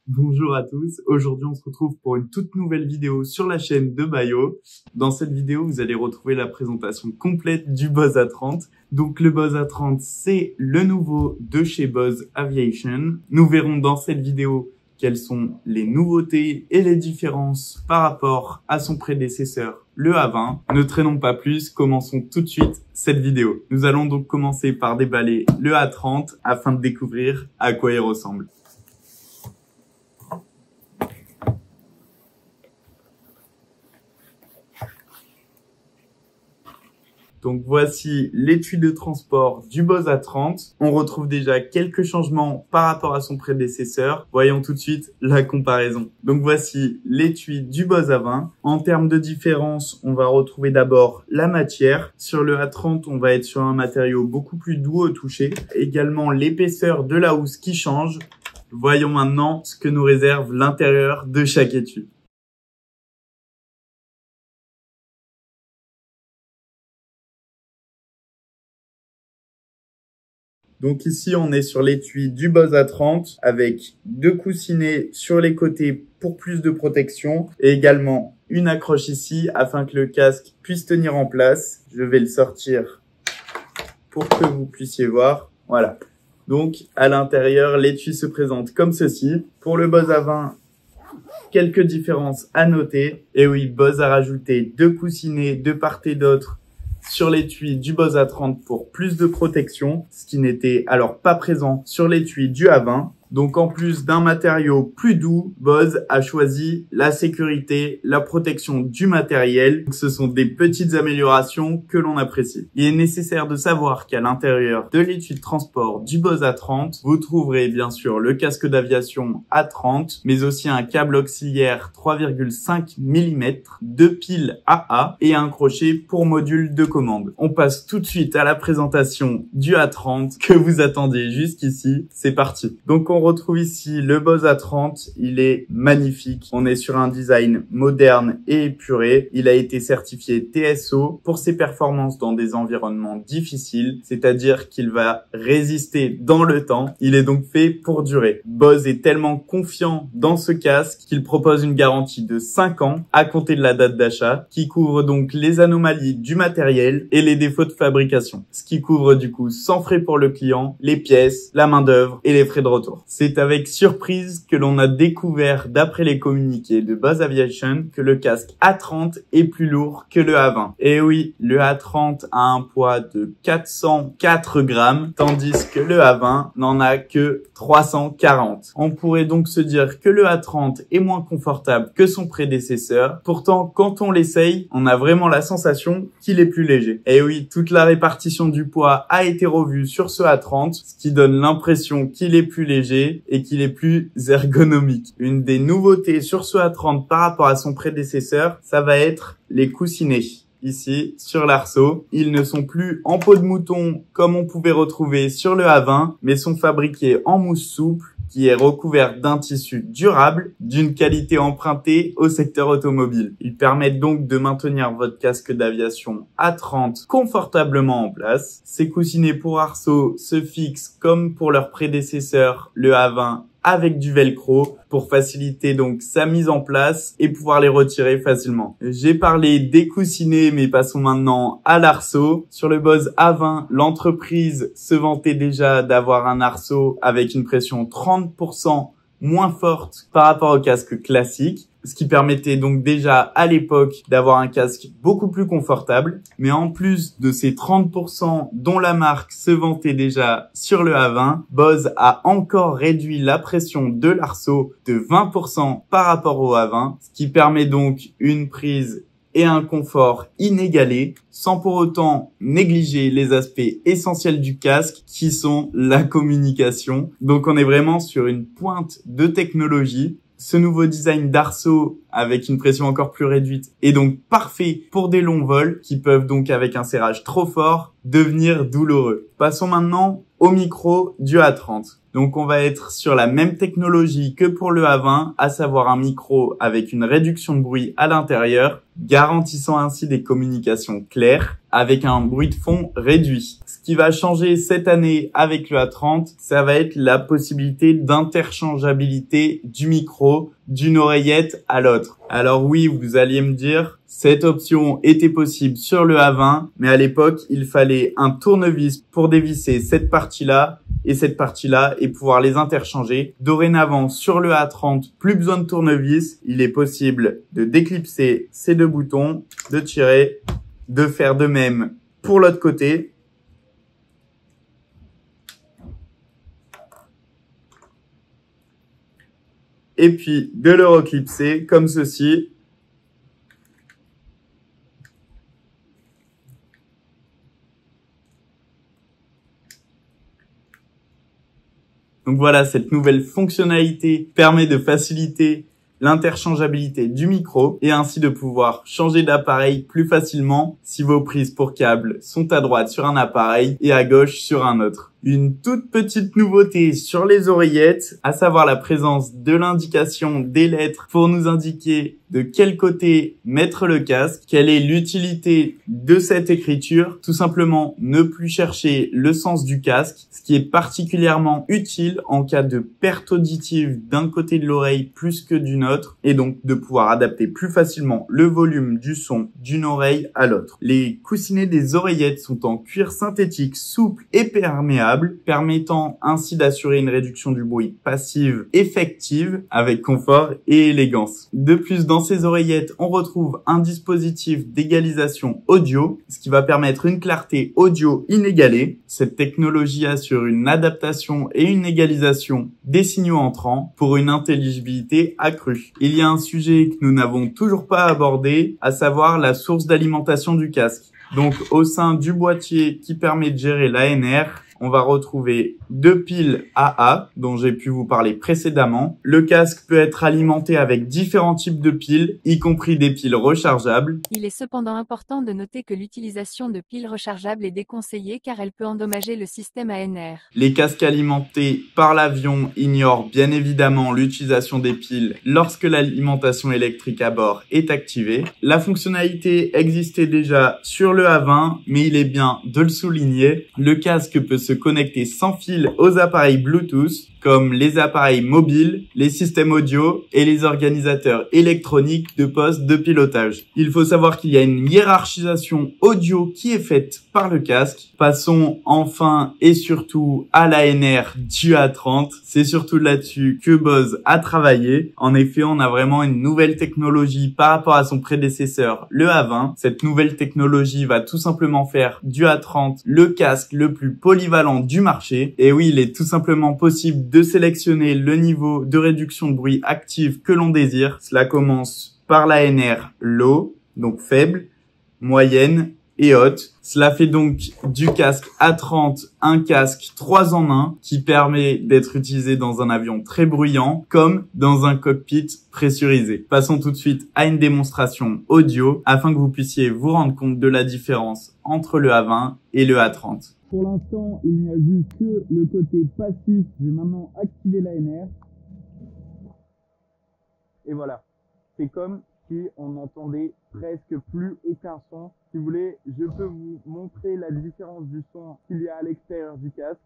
Bonjour à tous, aujourd'hui on se retrouve pour une toute nouvelle vidéo sur la chaîne de Bayo. Dans cette vidéo, vous allez retrouver la présentation complète du Buzz A30. Donc le Buzz A30, c'est le nouveau de chez Buzz Aviation. Nous verrons dans cette vidéo quelles sont les nouveautés et les différences par rapport à son prédécesseur, le A20. Ne traînons pas plus, commençons tout de suite cette vidéo. Nous allons donc commencer par déballer le A30 afin de découvrir à quoi il ressemble. Donc voici l'étui de transport du Buzz A30. On retrouve déjà quelques changements par rapport à son prédécesseur. Voyons tout de suite la comparaison. Donc voici l'étui du Buzz A20. En termes de différence, on va retrouver d'abord la matière. Sur le A30, on va être sur un matériau beaucoup plus doux au toucher. Également l'épaisseur de la housse qui change. Voyons maintenant ce que nous réserve l'intérieur de chaque étui. Donc ici, on est sur l'étui du Buzz A30 avec deux coussinets sur les côtés pour plus de protection et également une accroche ici afin que le casque puisse tenir en place. Je vais le sortir pour que vous puissiez voir. Voilà. Donc à l'intérieur, l'étui se présente comme ceci. Pour le Buzz A20, quelques différences à noter. Et oui, Buzz a rajouté deux coussinets de part et d'autre sur l'étui du Buzz A30 pour plus de protection, ce qui n'était alors pas présent sur l'étui du A20. Donc en plus d'un matériau plus doux, Buzz a choisi la sécurité, la protection du matériel. Donc, ce sont des petites améliorations que l'on apprécie. Il est nécessaire de savoir qu'à l'intérieur de l'étui de transport du Buzz A30, vous trouverez bien sûr le casque d'aviation A30, mais aussi un câble auxiliaire 3,5 mm, deux piles AA et un crochet pour module de commande. On passe tout de suite à la présentation du A30 que vous attendiez jusqu'ici. C'est parti. Donc on retrouve ici le Buzz A30, il est magnifique. On est sur un design moderne et épuré. Il a été certifié TSO pour ses performances dans des environnements difficiles, c'est-à-dire qu'il va résister dans le temps. Il est donc fait pour durer. Buzz est tellement confiant dans ce casque qu'il propose une garantie de 5 ans à compter de la date d'achat, qui couvre donc les anomalies du matériel et les défauts de fabrication. Ce qui couvre du coup sans frais pour le client, les pièces, la main-d'œuvre et les frais de retour. C'est avec surprise que l'on a découvert, d'après les communiqués de Buzz Aviation, que le casque A30 est plus lourd que le A20. Et oui, le A30 a un poids de 404 grammes, tandis que le A20 n'en a que 340. On pourrait donc se dire que le A30 est moins confortable que son prédécesseur. Pourtant, quand on l'essaye, on a vraiment la sensation qu'il est plus léger. Et oui, toute la répartition du poids a été revue sur ce A30, ce qui donne l'impression qu'il est plus léger et qu'il est plus ergonomique. Une des nouveautés sur ce A30 par rapport à son prédécesseur, ça va être les coussinets. Ici, sur l'arceau, ils ne sont plus en peau de mouton comme on pouvait retrouver sur le A20, mais sont fabriqués en mousse souple qui est recouvert d'un tissu durable, d'une qualité empruntée au secteur automobile. Ils permettent donc de maintenir votre casque d'aviation A30 confortablement en place. Ces coussinets pour arceaux se fixent comme pour leur prédécesseur, le A20, avec du velcro pour faciliter donc sa mise en place et pouvoir les retirer facilement. J'ai parlé des coussinets, mais passons maintenant à l'arceau. Sur le Buzz A20, l'entreprise se vantait déjà d'avoir un arceau avec une pression 30% moins forte par rapport au casque classique, ce qui permettait donc déjà à l'époque d'avoir un casque beaucoup plus confortable. Mais en plus de ces 30% dont la marque se vantait déjà sur le A20, Buzz a encore réduit la pression de l'arceau de 20% par rapport au A20, ce qui permet donc une prise et un confort inégalé, sans pour autant négliger les aspects essentiels du casque, qui sont la communication. Donc on est vraiment sur une pointe de technologie. Ce nouveau design d'arceau avec une pression encore plus réduite est donc parfait pour des longs vols qui peuvent donc, avec un serrage trop fort, devenir douloureux. Passons maintenant au micro du A30. Donc on va être sur la même technologie que pour le A20, à savoir un micro avec une réduction de bruit à l'intérieur, garantissant ainsi des communications claires avec un bruit de fond réduit. Ce qui va changer cette année avec le A30, ça va être la possibilité d'interchangeabilité du micro d'une oreillette à l'autre. Alors oui, vous alliez me dire, cette option était possible sur le A20, mais à l'époque, il fallait un tournevis pour dévisser cette partie-là et cette partie-là et pouvoir les interchanger. Dorénavant, sur le A30, plus besoin de tournevis. Il est possible de déclipser ces deux boutons, de tirer, de faire de même pour l'autre côté. Et puis de le reclipser comme ceci. Donc voilà, cette nouvelle fonctionnalité permet de faciliter l'interchangeabilité du micro et ainsi de pouvoir changer d'appareil plus facilement si vos prises pour câbles sont à droite sur un appareil et à gauche sur un autre. Une toute petite nouveauté sur les oreillettes, à savoir la présence de l'indication des lettres pour nous indiquer de quel côté mettre le casque. Quelle est l'utilité de cette écriture? Tout simplement ne plus chercher le sens du casque, ce qui est particulièrement utile en cas de perte auditive d'un côté de l'oreille plus que d'une autre, et donc de pouvoir adapter plus facilement le volume du son d'une oreille à l'autre. Les coussinets des oreillettes sont en cuir synthétique souple et perméable, permettant ainsi d'assurer une réduction du bruit passive effective avec confort et élégance. De plus, dans ces oreillettes, on retrouve un dispositif d'égalisation audio, ce qui va permettre une clarté audio inégalée. Cette technologie assure une adaptation et une égalisation des signaux entrants pour une intelligibilité accrue. Il y a un sujet que nous n'avons toujours pas abordé, à savoir la source d'alimentation du casque. Donc, au sein du boîtier qui permet de gérer l'ANR, on va retrouver deux piles AA dont j'ai pu vous parler précédemment. Le casque peut être alimenté avec différents types de piles, y compris des piles rechargeables. Il est cependant important de noter que l'utilisation de piles rechargeables est déconseillée car elle peut endommager le système ANR. Les casques alimentés par l'avion ignorent bien évidemment l'utilisation des piles lorsque l'alimentation électrique à bord est activée. La fonctionnalité existait déjà sur le A20, mais il est bien de le souligner. Le casque peut se connecter sans fil aux appareils Bluetooth, comme les appareils mobiles, les systèmes audio et les organisateurs électroniques de poste de pilotage. Il faut savoir qu'il y a une hiérarchisation audio qui est faite par le casque. Passons enfin et surtout à l'ANR du A30. C'est surtout là-dessus que Bose a travaillé. En effet, on a vraiment une nouvelle technologie par rapport à son prédécesseur, le A20. Cette nouvelle technologie va tout simplement faire du A30 le casque le plus polyvalent du marché. Et oui, il est tout simplement possible de sélectionner le niveau de réduction de bruit active que l'on désire. Cela commence par l'ANR low, donc faible, moyenne et haute. Cela fait donc du casque A30 un casque 3 en 1 qui permet d'être utilisé dans un avion très bruyant comme dans un cockpit pressurisé. Passons tout de suite à une démonstration audio afin que vous puissiez vous rendre compte de la différence entre le A20 et le A30. Pour l'instant, il n'y a juste que le côté passif. Je vais maintenant activer l'ANR. Et voilà. C'est comme si on n'entendait presque plus aucun son. Si vous voulez, je peux vous montrer la différence du son qu'il y a à l'extérieur du casque.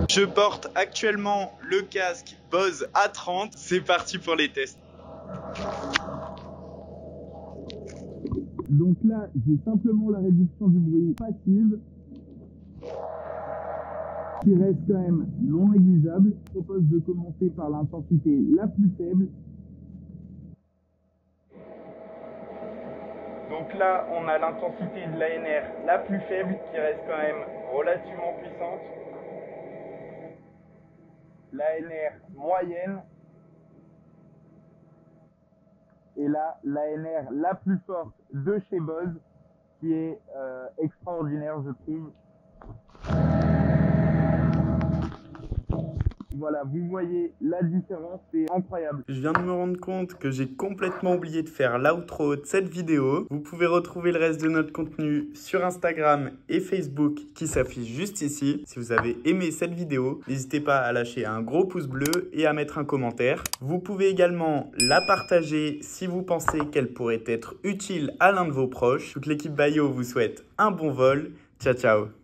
Je porte actuellement le casque Bose A30. C'est parti pour les tests. Donc là, j'ai simplement la réduction du bruit passive qui reste quand même non négligeable. Je propose de commencer par l'intensité la plus faible. Donc là, on a l'intensité de l'ANR la plus faible qui reste quand même relativement puissante. L'ANR moyenne. Et là, l'ANR la plus forte de chez Bose, qui est extraordinaire, je trouve. Voilà, vous voyez la différence, c'est incroyable. Je viens de me rendre compte que j'ai complètement oublié de faire l'outro de cette vidéo. Vous pouvez retrouver le reste de notre contenu sur Instagram et Facebook qui s'affiche juste ici. Si vous avez aimé cette vidéo, n'hésitez pas à lâcher un gros pouce bleu et à mettre un commentaire. Vous pouvez également la partager si vous pensez qu'elle pourrait être utile à l'un de vos proches. Toute l'équipe Bayo vous souhaite un bon vol. Ciao, ciao.